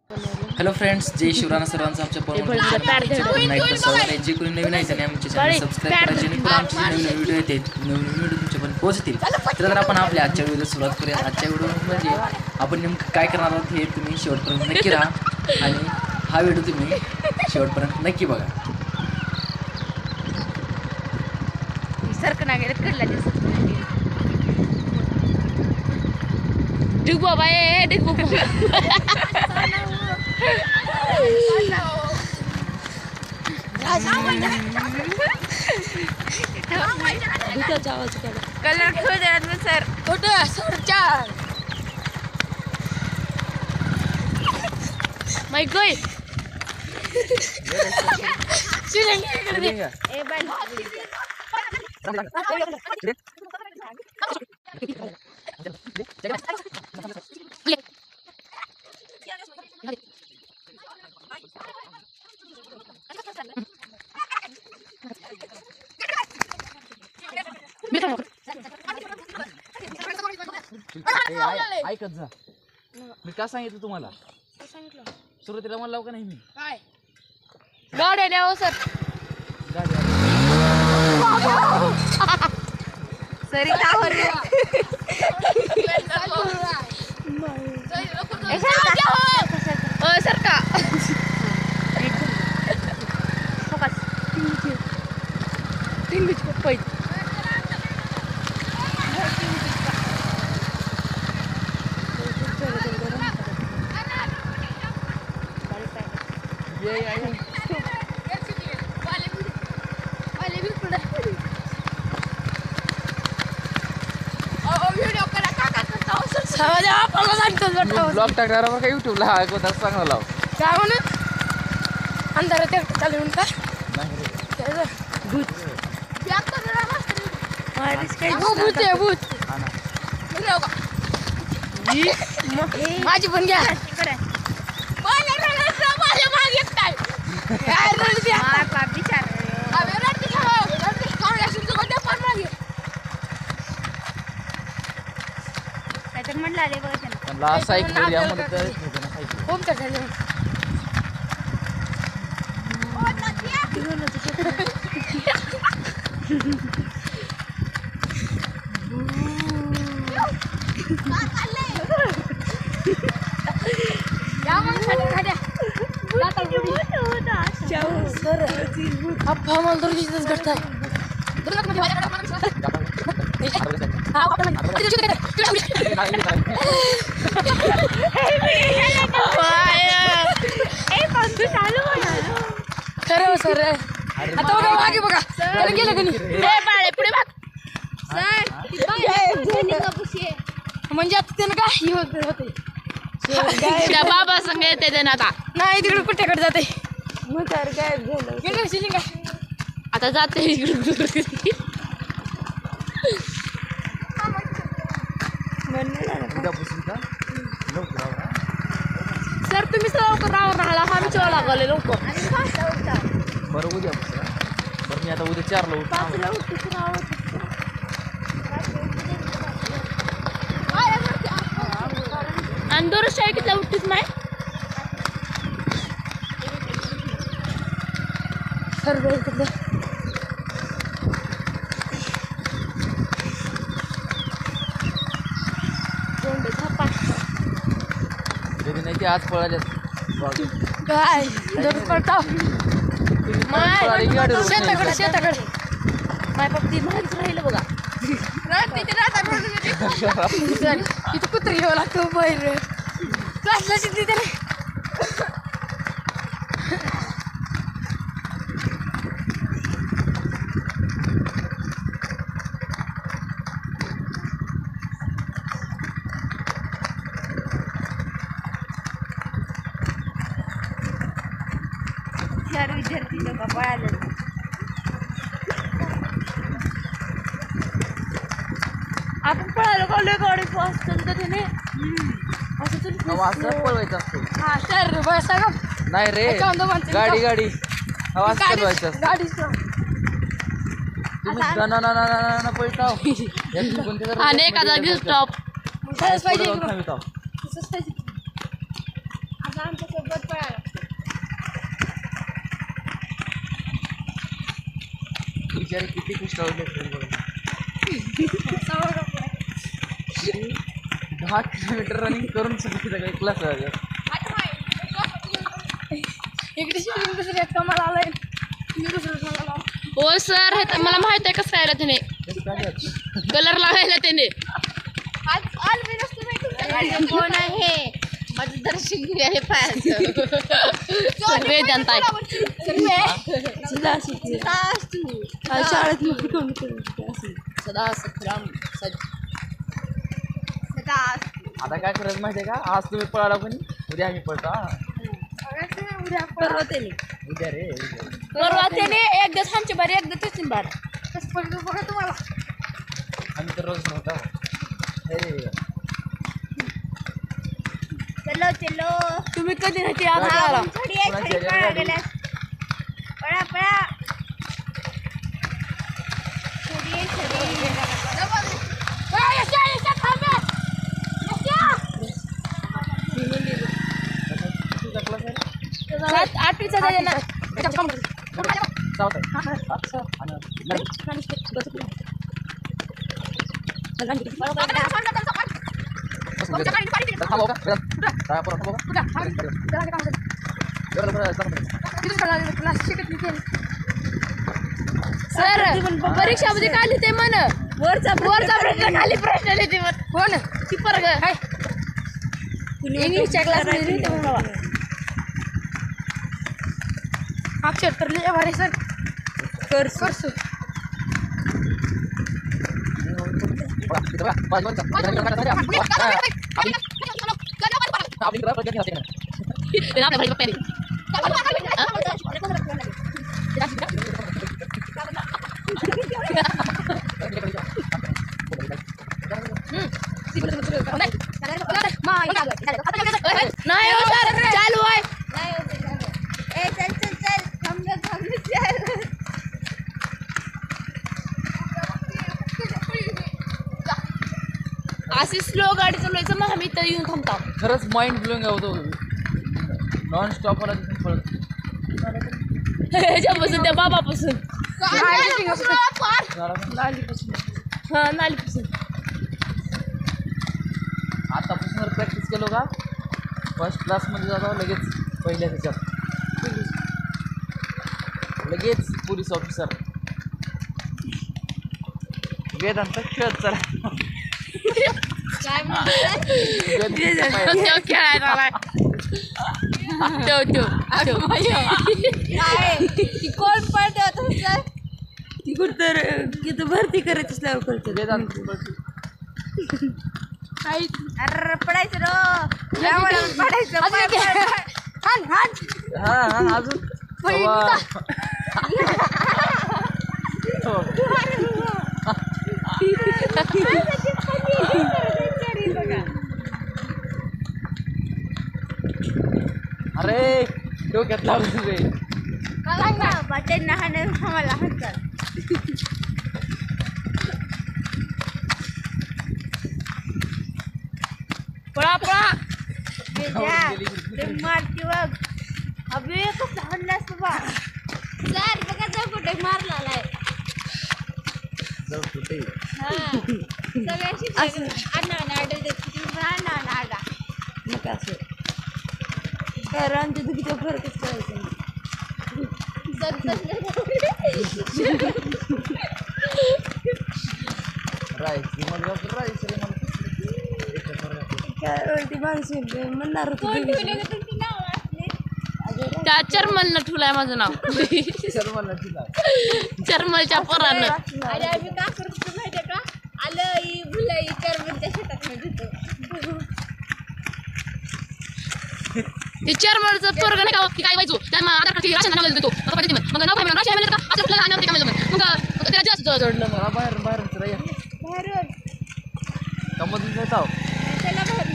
Hello friends, जय शिवराना सर्वांचं आमच्या जे कोणी नवीन आहे त्याने आमच्या चॅनल सबस्क्राईब करा जेणेकरून आमचे नवीन व्हिडिओ येतात नवीन व्हिडिओ तुमच्यापर्यंत पोहोचतील. तर आपण आपल्या आजच्या व्हिडिओ सुरुवात करूया. आजच्या व्हिडिओ म्हणजे आपण नेमकं काय करणार आहोत हे तुम्ही शेवटपर्यंत नक्की राहा आणि हा व्हिडिओ तुम्ही शेवटपर्यंत नक्की बघा. कलर खोद सर फोटो चार माय गोय ऐकत जा, मी का सांगितलं तुम्हाला? सुरुवातीला मला लावू का नाही? मी काय गाड्या द्या सर सरी सर का ब्लॉग टाकणार बघा युट्यूबला. हा कोणता चांगला लाव काय म्हणून अंधारात चालवून का माझी पण घ्या म्हटलं आले बघा खरं सर आता बघा मागे बघा गेलं का नाही पुढे म्हणजे आता त्यानं काय होते बाबा संग येते त्यानं आता नाही तिकडे कुठेकडे जाते मग तर काय झालं काय आता जाते सर तुम्ही लवकर राहा आम्ही चोळा लागले लवकर बरं उद्या बरं. मी आता उद्या 4ला उठतो. आणि दररोज शाळेत कितीला उठतीस माय नाही ते आज पळाले काय दररोज पळताव शेताकडे माय पप्पी मागच राहिलं बघा इथं कुत्री घेऊ लागतो बाहेर क्लासला शिकली त्याने विद्यार्थी लोक पळाले आपण पळालो कॉलेज गाडी असतो त्याने असं पळवायचं असतं. हा सर बस नाही रे गाडी आवाज पळवायचा गाडी तुम्ही पळताव आणि एखादा स्टॉप पाहिजे. बिचारे किती खुश राहिले 10 किलोमीटर रनिंग करून सगळे क्लास इकडे दुसऱ्या कमाल आलाय हो सर हे मला माहित आहे कसं करायला त्याने कलर लावायला त्याने कोण आहे माझं दर्शन घेऊया हे पाहायचं वेदांत आहे शाळेत सदा सखराम आता काय करायचं माहिती आहे का आज तुम्ही पळाला पण उद्या आम्ही पळतो परवा उद्या त्याने एकदा आमच्या बारी एकदा तीन बार कसं पडतो बघा तुम्हाला आम्ही तर रोज नव्हता चलो चलो तुम्ही कधी नाही आला पळा पळा आठवीचा सर परीक्षामध्ये काय लिहिते मन वरचा प्रश्न खाली प्रश्न लिहिते हो ना ती परग आहे इंग्लिशच्या क्लासमध्ये लिहिते मग बाबा अक्षर तर लिहिया भारी सर करसू नाही हो सर चालू आहे अशी स्लो गाडी चालवायचं मग आम्ही इथं येऊन थांबतो खरंच माइंड ब्लोइंग होतो नॉन स्टॉप वाला ह्याच्यापासून त्या बाबापासून हां नालीपासून आतापासून प्रॅक्टिस केलो का फर्स्ट क्लासमध्ये जातो लगेच पहिल्या ह्याच्यात लगेच पोलीस ऑफिसर वेदांत खेळत चला कोण पडते तिकडं तर तिथं भरती करायची असल्यावर करतो वेदांत अरे पडायचं रो पडायचं हा अजून अरे डोक्यात लावलं रे त्यांना आम्हाला हातात पळा पळा मारती बघ अबे कसं हल्लास बाबा सर बघा जाऊ कुठे मारला आहे सगळ्याशी मग असं कारण तिथं किती फरकच करायचं म्हणणार त्या चर्मलनं ठुलाय माझं नाव चर्मलच्या पोरानं अरे आम्ही का करतो माहिती का आलं भुलाई चर्मलच्या शेतात मध्ये ते चर्मलचं पोरग नाही का काय व्हायचो त्यांना आधार कार्ड राशन नाव देतो मग नाव काय राशन का असं आपल्याला नाव काय मग त्याला जास्त जोडलं मग बाहेर कमधून जातो त्याला बाहेर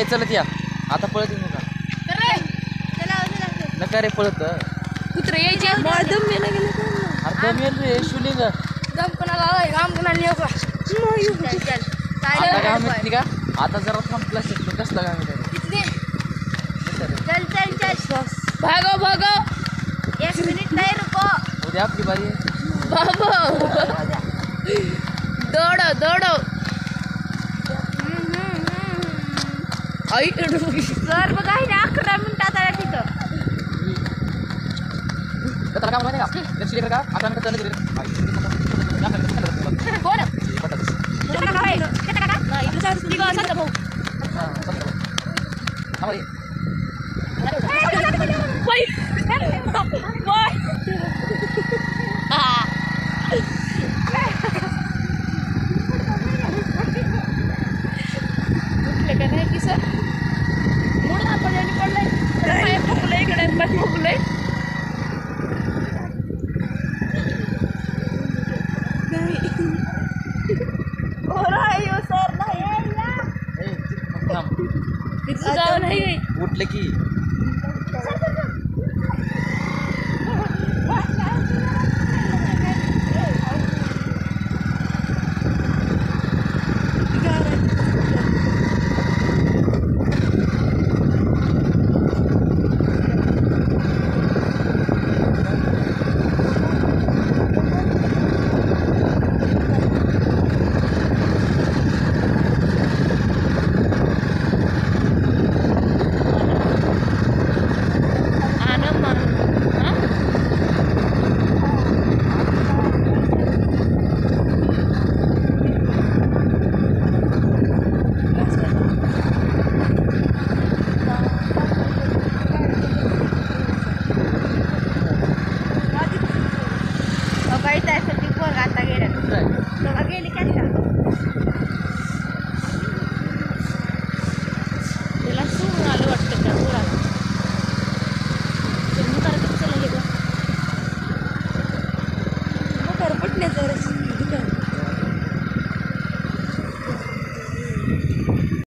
चलत या आता पळत येऊ नका नका रे पळत कुत्रे यायचे अर्धा मेल रे शुलिंग दम कोणाला काम कोणाला येऊ का आता काम येत का आता जरा थांबला शकतो कसला काम येत चल भागो भागो ते आपली बारी आहे. बाबा दौड दौड आई सर बघा हे 11 मिनिटात आला तिथं. तर काय माहिती का लक्ष्मी का 11 मिनिटं चालले कोण नाही तुझा सांग भाऊ नाही की सर म्हणून आपण पडलंय फुकलंय इकडे फुकलंय जाऊ नाही उठलं की